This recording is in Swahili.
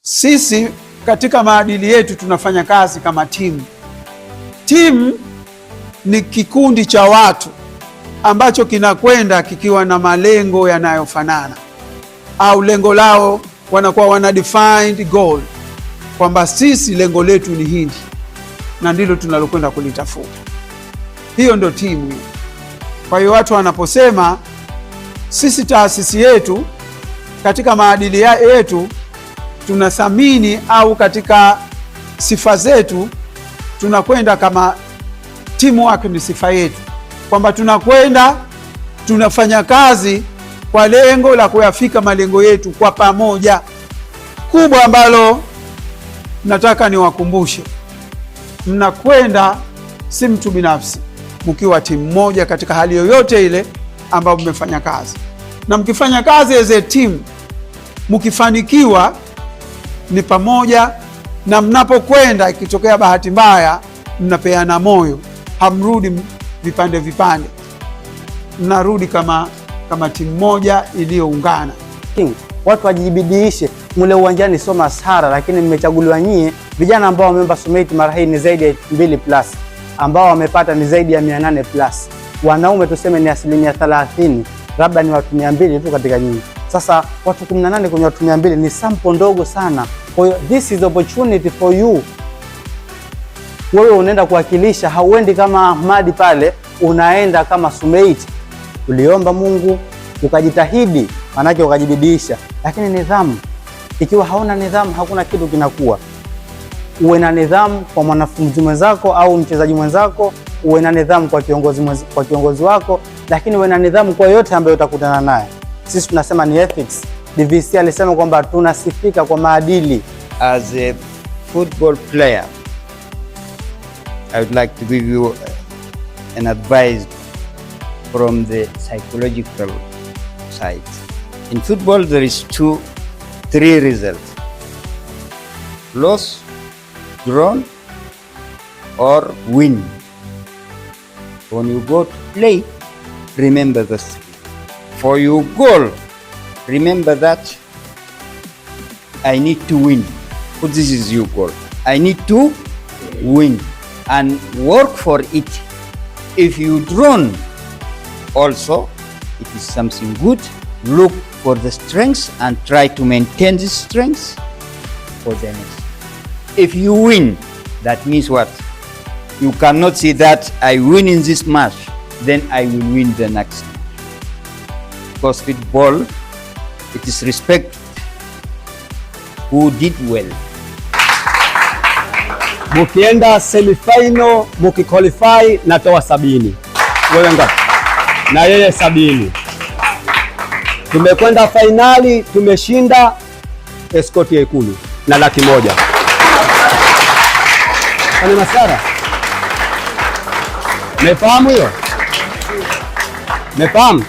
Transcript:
Sisi katika maadili yetu tunafanya kazi kama timu. Timu ni kikundi cha watu ambacho kinakwenda kikiwa na malengo yanayofanana, au lengo lao wanakuwa wana defined goal, kwamba sisi lengo letu ni hili na ndilo tunalokwenda kulitafuta. Hiyo ndio timu. Kwa hiyo watu wanaposema sisi taasisi yetu katika maadili yetu tunathamini, au katika sifa zetu tunakwenda kama teamwork, ni sifa yetu, kwamba tunakwenda tunafanya kazi kwa lengo la kuyafika malengo yetu kwa pamoja. Kubwa ambalo nataka niwakumbushe, mnakwenda si mtu binafsi, mkiwa timu moja katika hali yoyote ile ambayo mmefanya kazi, na mkifanya kazi as a team, mkifanikiwa ni pamoja, na mnapokwenda ikitokea bahati mbaya mnapeana moyo, hamrudi vipande vipande, mnarudi kama timu moja iliyoungana. Watu wajibidiishe mule uwanjani, sio masahara, lakini mmechaguliwa nyie vijana ambao wameomba SUMAIT mara hii ni zaidi ya 2+, ambao wamepata ni zaidi ya 800+. Wanaume tuseme ni 30%, labda ni watu 200 tu katika nyinyi. Sasa watu 18 kwenye watu 200 ni sample ndogo sana. Kwa hiyo this is opportunity for you. Wewe unaenda kuwakilisha, hauendi kama Ahmadi pale, unaenda kama SUMAIT. Uliomba Mungu, ukajitahidi, manake ukajibidiisha. Lakini nidhamu, ikiwa hauna nidhamu hakuna kitu kinakuwa. Uwe na nidhamu kwa mwanafunzi mwenzako au mchezaji mwenzako, uwe na nidhamu kwa kiongozi wako, lakini uwe na nidhamu kwa yote ambayo utakutana naye. Sisi tunasema ni ethics. DVC alisema kwamba tunasifika kwa maadili. As a football player, I would like to give you an advice from the psychological side. In football, there is 3 results: loss, drawn, or win. When you go to play, remember this. For your goal, remember that I need to win. So this is your goal. I need to win and work for it. If you drawn, also it is something good. Look for the strengths and try to maintain this strengths for the next. If you win, that means what? You cannot say that I win in this match, then I will win the next match. Because football, it is respect who did well. Mukienda semifinal, mukiqualify, natoa 70. Wewe ngapi? Na yeye 70. Tumekwenda finali, tumeshinda, escort ya 10 na 100,000. Kana masara. Mefahamu hiyo? Mefahamu?